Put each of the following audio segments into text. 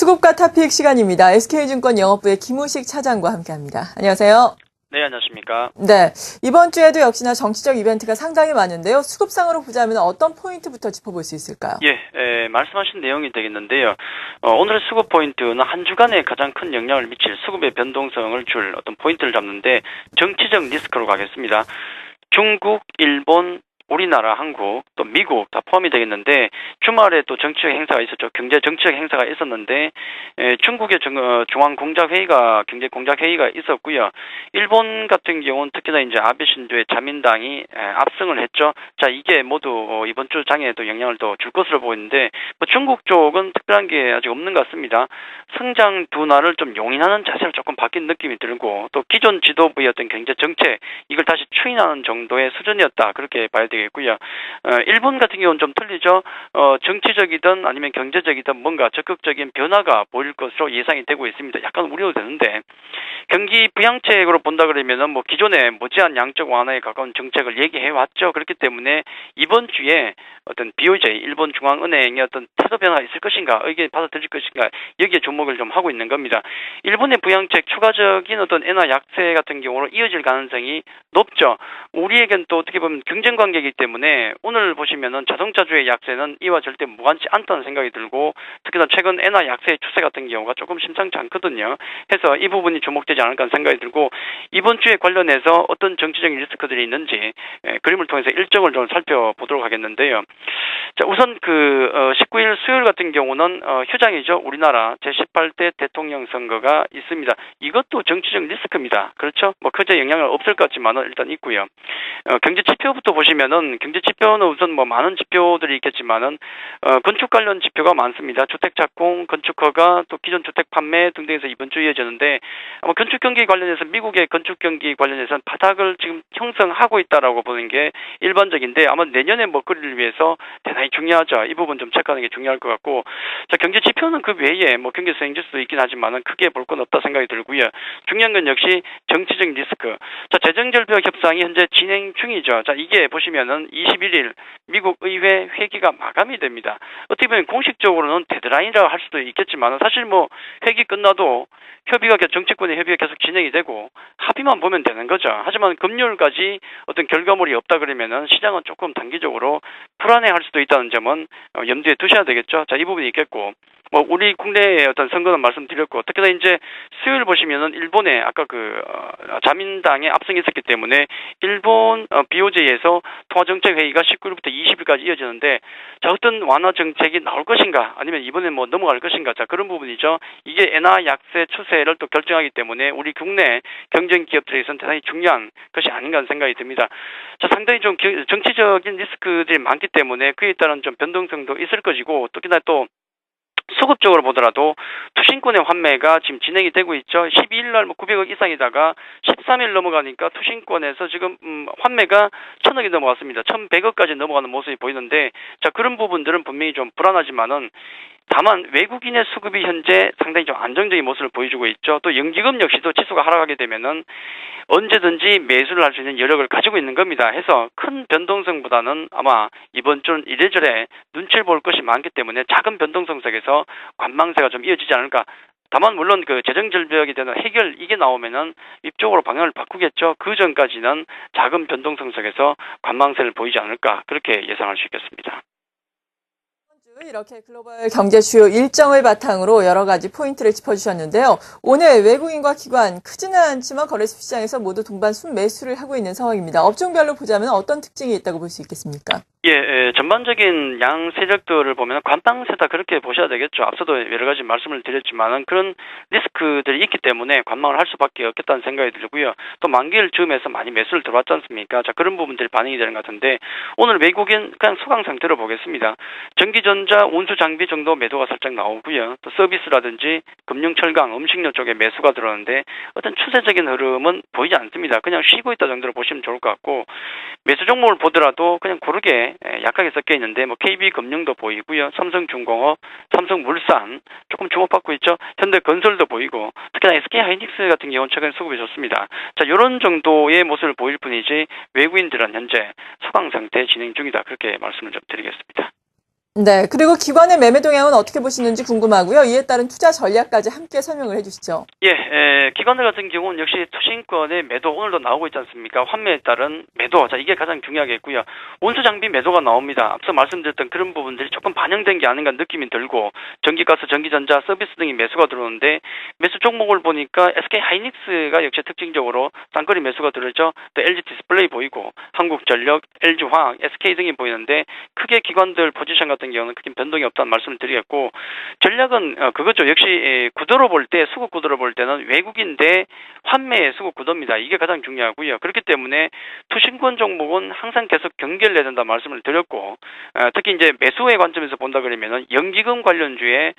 수급과 탑픽 시간입니다. SK증권 영업부의 김우식 차장과 함께합니다. 안녕하세요. 네, 안녕하십니까. 네, 이번 주에도 역시나 정치적 이벤트가 상당히 많은데요. 수급상으로 보자면 어떤 포인트부터 짚어볼 수 있을까요? 말씀하신 내용이 되겠는데요. 오늘의 수급 포인트는 한 주간에 가장 큰 영향을 미칠 수급의 변동성을 줄 어떤 포인트를 잡는데 정치적 리스크로 가겠습니다. 중국, 일본, 우리나라, 한국, 또 미국 다 포함이 되겠는데 주말에 또 정치적 행사가 있었죠. 경제 정치적 행사가 있었는데 중국의 중앙공작회의가 경제공작회의가 있었고요. 일본 같은 경우는 특히나 이제 아베 신조의 자민당이 압승을 했죠. 자, 이게 모두 이번 주 장에도 영향을 더 줄 것으로 보이는데 중국 쪽은 특별한 게 아직 없는 것 같습니다. 성장 둔화를 좀 용인하는 자세를 조금 바뀐 느낌이 들고 또 기존 지도부의 어떤 경제 정책 이걸 다시 추인하는 정도의 수준이었다 그렇게 봐야 되겠고요. 일본 같은 경우는 좀 틀리죠. 정치적이든 아니면 경제적이든 뭔가 적극적인 변화가 보일 것으로 예상이 되고 있습니다. 약간 우려도 되는데 경기 부양책으로 본다 그러면은 기존에 무제한 양적 완화에 가까운 정책을 얘기해 왔죠. 그렇기 때문에 이번 주에 어떤 BOJ 일본 중앙은행의 어떤 태도 변화가 있을 것인가, 이게 받아들일 것인가 여기에 주목을 좀 하고 있는 겁니다. 일본의 부양책 추가적인 어떤 엔화 약세 같은 경우로 이어질 가능성이 높죠. 우리에겐 또 어떻게 보면 경쟁 관계이기 때문에 오늘 보시면은 자동차주의 약세는 이와 절대 무관치 않다는 생각이 들고 특히나 최근 엔화 약세의 추세 같은 경우가 조금 심상치 않거든요. 해서 이 부분이 주목되지 않을까 하는 생각이 들고 이번 주에 관련해서 어떤 정치적인 리스크들이 있는지 그림을 통해서 일정을 좀 살펴보도록 하겠는데요. 자, 우선 19일 수요일 같은 경우는 휴장이죠. 우리나라 제18대 대통령 선거가 있습니다. 이것도 정치적 리스크입니다. 그렇죠? 크게 영향은 없을 것 같지만은 일단 있고요. 경제 지표부터 보시면은 경제 지표는 우선 많은 지표들이 있겠지만은 건축 관련 지표가 많습니다. 주택 착공, 건축 허가, 또 기존 주택 판매 등등에서 이번 주 이어지는데 아마 건축 경기 관련해서 미국의 건축 경기 관련해서는 바닥을 지금 형성하고 있다라고 보는 게 일반적인데 아마 내년에 먹거리를 위해서 대단히 중요하죠. 이 부분 좀 체크하는 게 중요할 것 같고 자, 경제 지표는 그 외에 경기 수행지수도 있긴 하지만은 크게 볼 건 없다 생각이 들고요. 중요한 건 역시 정치적 리스크. 자, 재정절벽 협상이 현재 진행 중이죠. 자, 이게 보시면은 21일 미국 의회 회기가 마감이 됩니다. 어떻게 보면 공식적으로는 데드라인이라고 할 수도 있겠지만 사실 회기 끝나도 정치권의 협의가 계속 진행이 되고 합의만 보면 되는 거죠. 하지만 금요일까지 어떤 결과물이 없다 그러면은 시장은 조금 단기적으로 불안해할 수도 있다는 점은 염두에 두셔야 되겠죠. 자, 이 부분이 있겠고 우리 국내의 어떤 선거는 말씀드렸고 특히나 이제 수요일 보시면은 일본에 아까 자민당의 압승이 있었기 때문에 일본 BOJ에서 통화정책회의가 19일부터 20일까지 이어지는데 자, 어떤 완화 정책이 나올 것인가 아니면 이번에 넘어갈 것인가 자, 그런 부분이죠. 이게 엔화 약세 추세를 또 결정하기 때문에 우리 국내 경쟁 기업들에서는 대단히 중요한 것이 아닌가 하는 생각이 듭니다. 자, 상당히 좀 정치적인 리스크들이 많기 때문에 그에 따른 좀 변동성도 있을 것이고 특히나 또 수급적으로 보더라도 투신권의 환매가 지금 진행이 되고 있죠. 12일 날 900억 이상이다가 13일 넘어가니까 투신권에서 지금 환매가 1000억이 넘어갔습니다. 1100억까지 넘어가는 모습이 보이는데 자, 그런 부분들은 분명히 좀 불안하지만은 다만 외국인의 수급이 현재 상당히 좀 안정적인 모습을 보여주고 있죠. 또 연기금 역시도 지수가 하락하게 되면은 언제든지 매수를 할 수 있는 여력을 가지고 있는 겁니다. 해서 큰 변동성보다는 아마 이번 주는 이래저래 눈치를 볼 것이 많기 때문에 작은 변동성 속에서 관망세가 좀 이어지지 않을까. 다만 물론 재정절벽에 대한 해결 이게 나오면은 위쪽으로 방향을 바꾸겠죠. 그 전까지는 작은 변동성 속에서 관망세를 보이지 않을까 그렇게 예상할 수 있겠습니다. 이렇게 글로벌 경제 주요 일정을 바탕으로 여러 가지 포인트를 짚어주셨는데요. 오늘 외국인과 기관 크지는 않지만 거래소 시장에서 모두 동반 순매수를 하고 있는 상황입니다. 업종별로 보자면 어떤 특징이 있다고 볼 수 있겠습니까? 전반적인 양 세력들을 보면 관망세다 그렇게 보셔야 되겠죠. 앞서도 여러 가지 말씀을 드렸지만은 그런 리스크들이 있기 때문에 관망을 할 수밖에 없겠다는 생각이 들고요. 또 만기일 즈음에서 많이 매수를 들어왔지 않습니까? 자, 그런 부분들이 반영이 되는 것 같은데 오늘 외국인 그냥 소강 상태로 보겠습니다. 전기전자, 운수장비 정도 매도가 살짝 나오고요. 또 서비스라든지 금융철강, 음식료 쪽에 매수가 들어오는데 어떤 추세적인 흐름은 보이지 않습니다. 그냥 쉬고 있다 정도로 보시면 좋을 것 같고 매수 종목을 보더라도 그냥 고르게 약하게 섞여 있는데 KB금융도 보이고요. 삼성중공업, 삼성물산 조금 주목받고 있죠. 현대건설도 보이고 특히나 SK하이닉스 같은 경우는 최근 수급이 좋습니다. 자, 이런 정도의 모습을 보일 뿐이지 외국인들은 현재 소강 상태 진행 중이다. 그렇게 말씀을 좀 드리겠습니다. 네, 그리고 기관의 매매 동향은 어떻게 보시는지 궁금하고요. 이에 따른 투자 전략까지 함께 설명을 해주시죠. 예, 기관들 같은 경우는 역시 투신권의 매도 오늘도 나오고 있지 않습니까? 환매에 따른 매도, 자 이게 가장 중요하겠고요. 원수 장비 매도가 나옵니다. 앞서 말씀드렸던 그런 부분들이 조금 반영된 게 아닌가 느낌이 들고 전기가스, 전기전자, 서비스 등이 매수가 들어오는데 매수 종목을 보니까 SK 하이닉스가 역시 특징적으로 쌍거리 매수가 들어오죠. 또 LG 디스플레이 보이고 한국전력, LG화학, SK 등이 보이는데 크게 기관들 포지션 같은 경우는 크게 변동이 없다는 말씀을 드리겠고 전략은 그거죠. 역시 구도로 볼 때 수급 구도로 볼 때는 외국인대 환매의 수급 구도입니다. 이게 가장 중요하고요. 그렇기 때문에 투신권 종목은 항상 계속 경계를 내야 된다 말씀을 드렸고 특히 이제 매수의 관점에서 본다 그러면은 연기금 관련주에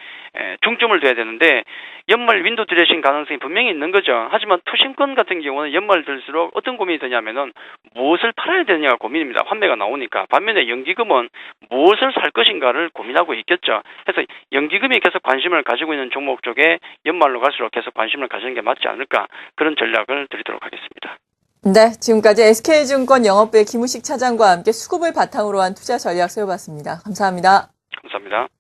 중점을 둬야 되는데 연말 윈도 드레싱 가능성이 분명히 있는 거죠. 하지만 투신권 같은 경우는 연말 들수록 어떤 고민이 되냐면은 무엇을 팔아야 되느냐가 고민입니다. 환매가 나오니까. 반면에 연기금은 무엇을 살 것인가를 고민하고 있겠죠. 그래서 연기금이 계속 관심을 가지고 있는 종목 쪽에 연말로 갈수록 계속 관심을 가지는 게 맞지 않을까 그런 전략을 드리도록 하겠습니다. 네, 지금까지 SK증권 영업부의 김우식 차장과 함께 수급을 바탕으로 한 투자 전략 세워봤습니다. 감사합니다. 감사합니다.